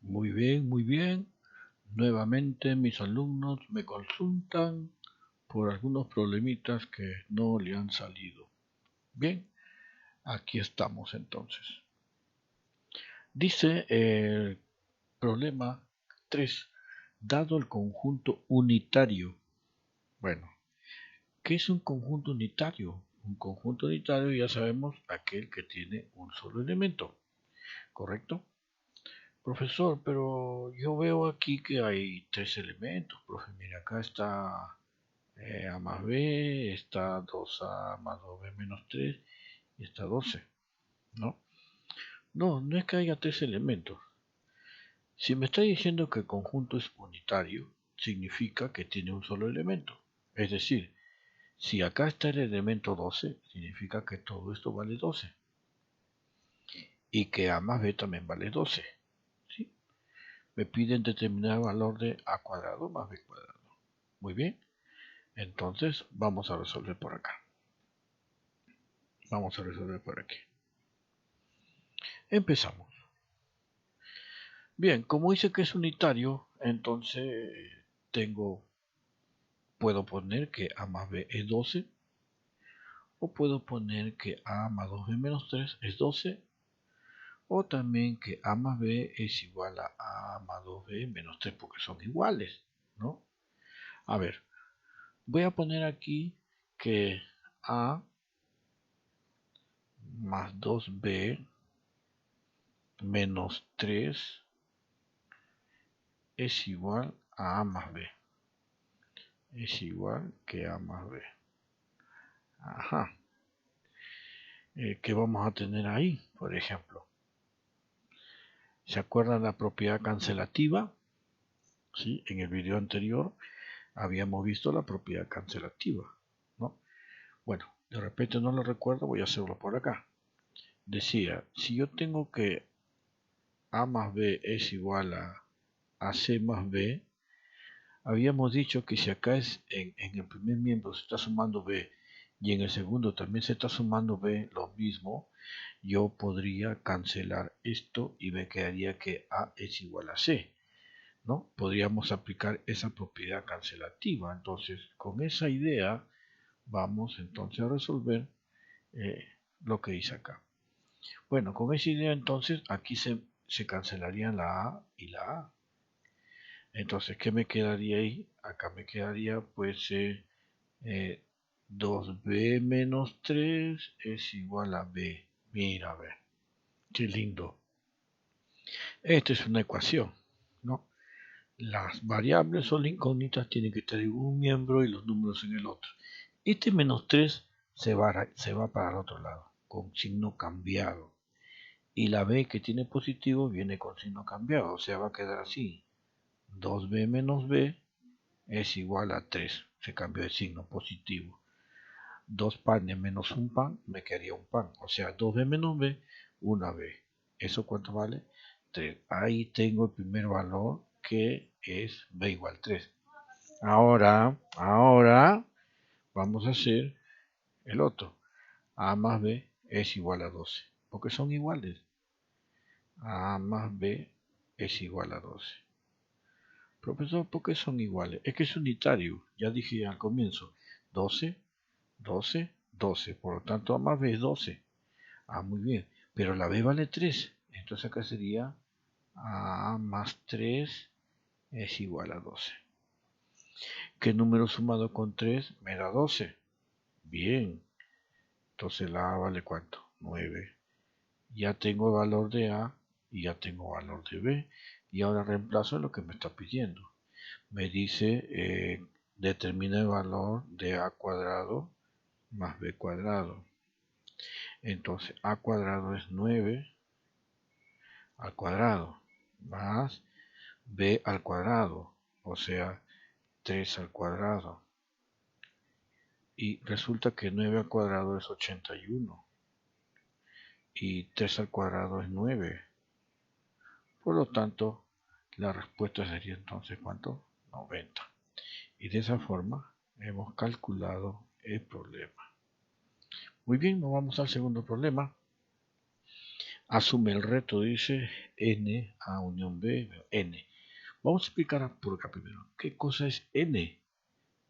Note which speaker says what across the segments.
Speaker 1: Muy bien, muy bien. Nuevamente mis alumnos me consultan por algunos problemitas que no le han salido. Bien, aquí estamos entonces. Dice el problema 3, dado el conjunto unitario. Bueno, ¿qué es un conjunto unitario? Un conjunto unitario ya sabemos aquel que tiene un solo elemento, ¿correcto? Profesor, pero yo veo aquí que hay tres elementos, profe. Mira, acá está A más B, está 2A más 2B menos 3 y está 12, ¿no? No, no es que haya tres elementos. Si me está diciendo que el conjunto es unitario, significa que tiene un solo elemento. Es decir, si acá está el elemento 12, significa que todo esto vale 12. Y que A más B también vale 12. ¿Sí? Me piden determinar el valor de A cuadrado más B cuadrado. Muy bien. Entonces vamos a resolver por acá. Vamos a resolver por aquí. Empezamos. Bien, como dice que es unitario, entonces puedo poner que A más B es 12, o puedo poner que A más 2B menos 3 es 12, o también que A más B es igual a A más 2B menos 3, porque son iguales, ¿no? A ver, voy a poner aquí que A más 2B menos 3 es igual a A más B. Es igual que A más B. Ajá. ¿Qué vamos a tener ahí? Por ejemplo, ¿se acuerdan la propiedad cancelativa? Sí, en el video anterior habíamos visto la propiedad cancelativa, ¿no? Bueno, de repente no lo recuerdo, voy a hacerlo por acá. Decía, si yo tengo que A más B es igual a AC más B, habíamos dicho que si acá es en el primer miembro se está sumando B y en el segundo también se está sumando B lo mismo, yo podría cancelar esto y me quedaría que A es igual a C, ¿no? Podríamos aplicar esa propiedad cancelativa. Entonces, con esa idea vamos entonces a resolver lo que dice acá. Bueno, con esa idea entonces aquí se cancelarían la A y la A. Entonces, ¿qué me quedaría ahí? Acá me quedaría pues 2B menos 3 es igual a B. Mira, a ver, qué lindo. Esta es una ecuación, ¿no? Las variables o las incógnitas tienen que estar en un miembro y los números en el otro. Este menos 3 se va para el otro lado, con signo cambiado. Y la B que tiene positivo viene con signo cambiado, o sea, va a quedar así. 2B menos B es igual a 3, se cambió de signo positivo. 2 panes menos un pan, me quedaría un pan, o sea, 2B menos B, una B. ¿Eso cuánto vale? 3. Ahí tengo el primer valor que es B igual 3. Ahora vamos a hacer el otro. A más B es igual a 12, porque son iguales. A más B es igual a 12. Profesor, ¿por qué son iguales? Es que es unitario, ya dije al comienzo. 12, 12, 12, por lo tanto A más B es 12. Ah, muy bien, pero la B vale 3, entonces acá sería A más 3 es igual a 12. ¿Qué número sumado con 3 me da 12? Bien, entonces la A vale ¿cuánto? 9. Ya tengo el valor de A y ya tengo valor de B. Y ahora reemplazo lo que me está pidiendo. Me dice determina el valor de A cuadrado más B cuadrado. Entonces A cuadrado es 9 al cuadrado más B al cuadrado, o sea 3 al cuadrado. Y resulta que 9 al cuadrado es 81 y 3 al cuadrado es 9. Por lo tanto, la respuesta sería entonces ¿cuánto? 90. Y de esa forma hemos calculado el problema. Muy bien, nos vamos al segundo problema. Asume el reto, dice n A unión B, n. Vamos a explicar por acá primero. ¿Qué cosa es n?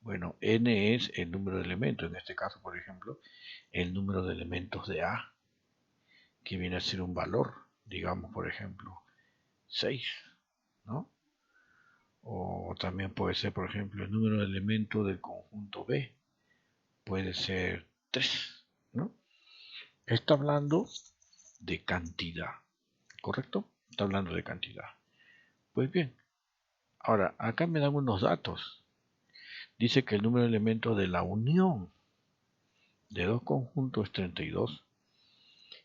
Speaker 1: Bueno, n es el número de elementos, en este caso, por ejemplo, el número de elementos de A, que viene a ser un valor, digamos, por ejemplo, 6, ¿no? O también puede ser, por ejemplo, el número de elementos del conjunto B, puede ser 3, ¿no? Está hablando de cantidad, ¿correcto? Está hablando de cantidad. Pues bien, ahora, acá me dan unos datos. Dice que el número de elementos de la unión de dos conjuntos es 32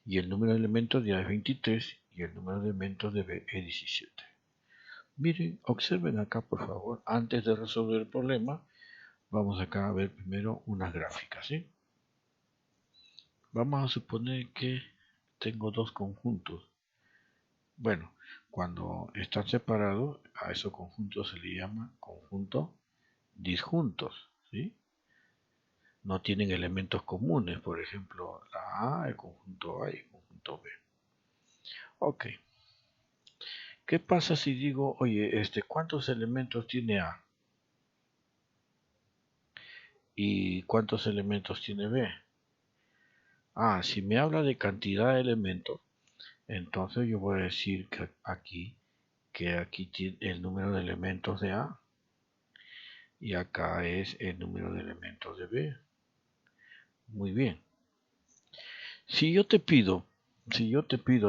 Speaker 1: y el número de elementos de A es 23 y el número de elementos de B es 17. Miren, observen acá por favor, antes de resolver el problema, vamos acá a ver primero unas gráficas, ¿sí? Vamos a suponer que tengo dos conjuntos. Bueno, cuando están separados, a esos conjuntos se le llama conjuntos disjuntos, ¿sí? No tienen elementos comunes, por ejemplo, la A, el conjunto A y el conjunto B. Ok. ¿Qué pasa si digo, oye, ¿cuántos elementos tiene A? ¿Y cuántos elementos tiene B? Ah, si me habla de cantidad de elementos, entonces yo voy a decir que aquí tiene el número de elementos de A y acá es el número de elementos de B. Muy bien. Si yo te pido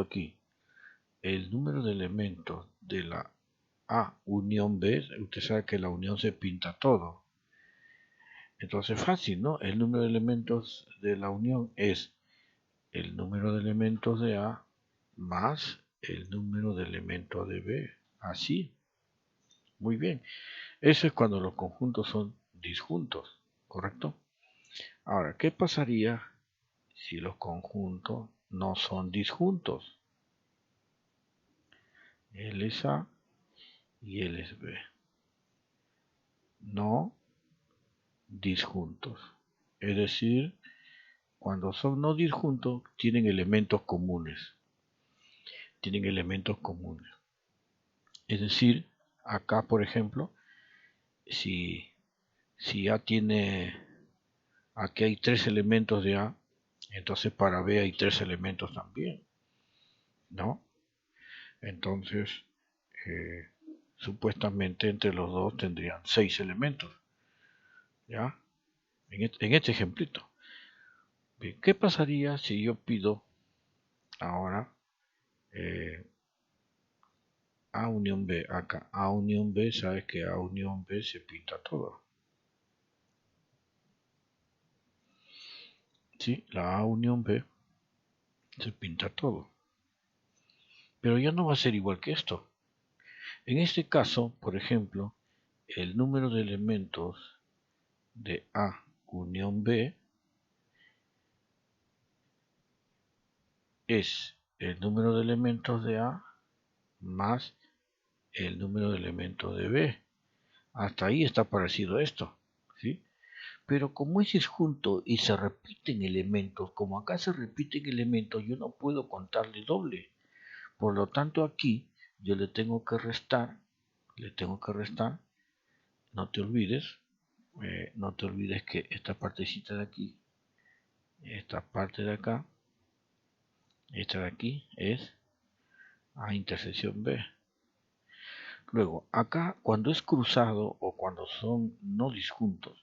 Speaker 1: aquí el número de elementos de la A unión B, usted sabe que la unión se pinta todo. Entonces fácil, ¿no? El número de elementos de la unión es el número de elementos de A más el número de elementos de B. Así. Muy bien. Eso es cuando los conjuntos son disjuntos, ¿correcto? Ahora, ¿qué pasaría si los conjuntos no son disjuntos? L es A y L es B. No disjuntos. Es decir, cuando son no disjuntos, tienen elementos comunes. Tienen elementos comunes. Es decir, acá, por ejemplo, si A tiene, aquí hay 3 elementos de A, entonces para B hay 3 elementos también, ¿no? Entonces, eh, supuestamente entre los dos tendrían 6 elementos, ¿ya? En este ejemplito. Bien, ¿qué pasaría si yo pido ahora A unión B acá? A unión B, sabes que A unión B se pinta todo. ¿Sí? La A unión B se pinta todo. Pero ya no va a ser igual que esto. En este caso, por ejemplo, el número de elementos de A unión B es el número de elementos de A más el número de elementos de B. Hasta ahí está parecido esto, ¿sí? Pero como es disjunto y se repiten elementos, como acá se repiten elementos, yo no puedo contarle doble. Por lo tanto, aquí yo le tengo que restar, no te olvides, que esta partecita de aquí, esta parte de acá, esta de aquí es A intersección B. Luego, acá cuando es cruzado o cuando son no disjuntos,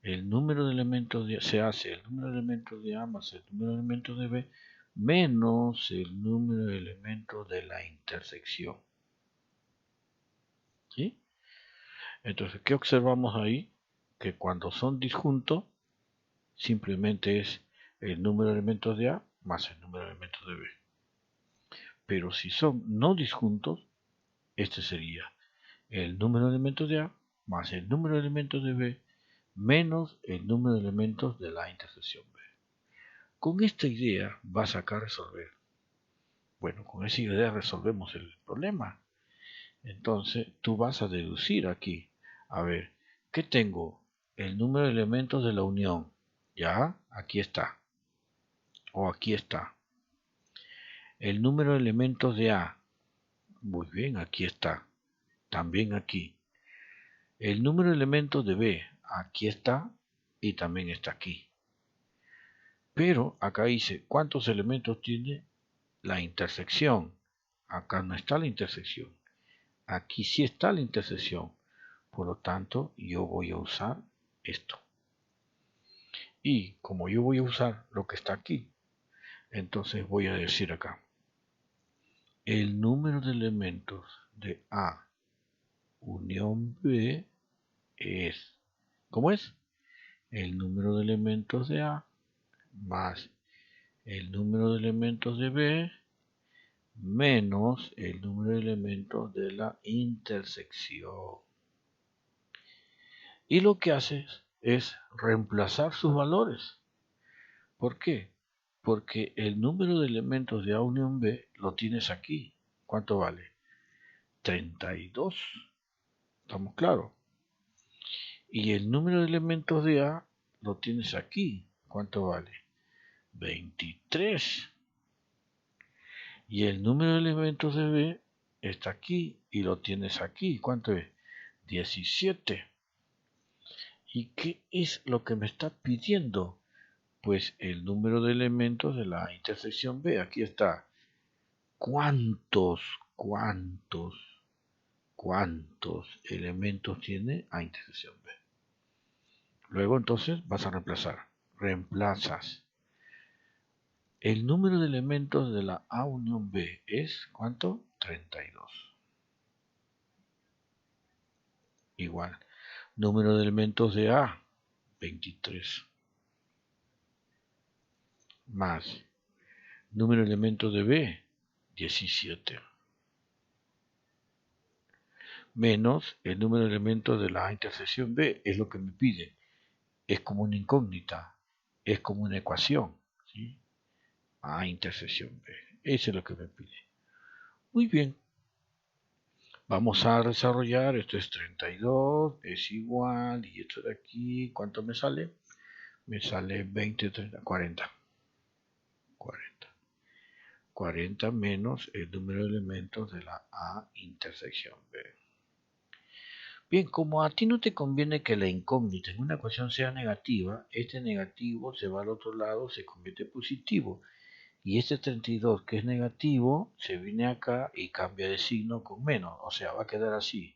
Speaker 1: el número de elementos se hace el número de elementos de A más el número de elementos de B menos el número de elementos de la intersección. ¿Sí? Entonces, ¿qué observamos ahí? Que cuando son disjuntos, simplemente es el número de elementos de A más el número de elementos de B. Pero si son no disjuntos, este sería el número de elementos de A más el número de elementos de B menos el número de elementos de la intersección B. Con esta idea vas acá a resolver. Bueno, con esa idea resolvemos el problema. Entonces tú vas a deducir aquí. A ver, ¿qué tengo? El número de elementos de la unión. Ya, aquí está. O aquí está. El número de elementos de A. Muy bien, aquí está. También aquí. El número de elementos de B. Aquí está y también está aquí. Pero acá dice, ¿cuántos elementos tiene la intersección? Acá no está la intersección. Aquí sí está la intersección. Por lo tanto, yo voy a usar esto. Y como yo voy a usar lo que está aquí, entonces voy a decir acá. El número de elementos de A unión B es, ¿cómo es? El número de elementos de A más el número de elementos de B menos el número de elementos de la intersección. Y lo que haces es reemplazar sus valores. ¿Por qué? Porque el número de elementos de A unión B lo tienes aquí. ¿Cuánto vale? 32. ¿Estamos claros? Y el número de elementos de A lo tienes aquí. ¿Cuánto vale? 23. Y el número de elementos de B está aquí y lo tienes aquí. ¿Cuánto es? 17. ¿Y qué es lo que me está pidiendo? Pues el número de elementos de la intersección B. Aquí está. ¿Cuántos elementos tiene A intersección B? Luego entonces vas a reemplazar. Reemplazas. El número de elementos de la A unión B es, ¿cuánto? 32. Igual. Número de elementos de A, 23. Más. Número de elementos de B, 17. Menos el número de elementos de la A intersección B, es lo que me pide. Es como una incógnita. Es como una ecuación. ¿Sí? A intersección B. Eso es lo que me pide. Muy bien. Vamos a desarrollar, esto es 32, es igual, y esto de aquí, ¿cuánto me sale? Me sale 20, 30, 40. 40 menos el número de elementos de la A intersección B. Bien, como a ti no te conviene que la incógnita en una ecuación sea negativa, este negativo se va al otro lado, se convierte en positivo. Y este 32 que es negativo se viene acá y cambia de signo con menos, o sea, va a quedar así.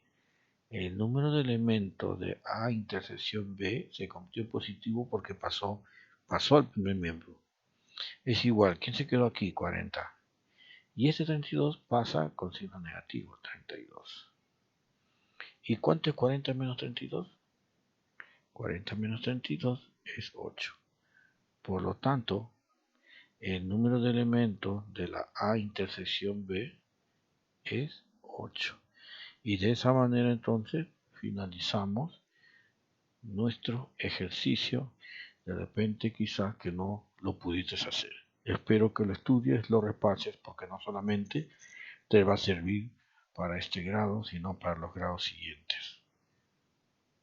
Speaker 1: El número de elementos de A intersección B se convirtió en positivo porque pasó al primer miembro. Es igual, ¿quién se quedó aquí? 40. Y este 32 pasa con signo negativo, 32. ¿Y cuánto es 40 menos 32? 40 menos 32 es 8. Por lo tanto, el número de elementos de la A intersección B es 8. Y de esa manera entonces finalizamos nuestro ejercicio. De repente quizás que no lo pudiste hacer. Espero que lo estudies, lo repases, porque no solamente te va a servir para este grado, sino para los grados siguientes.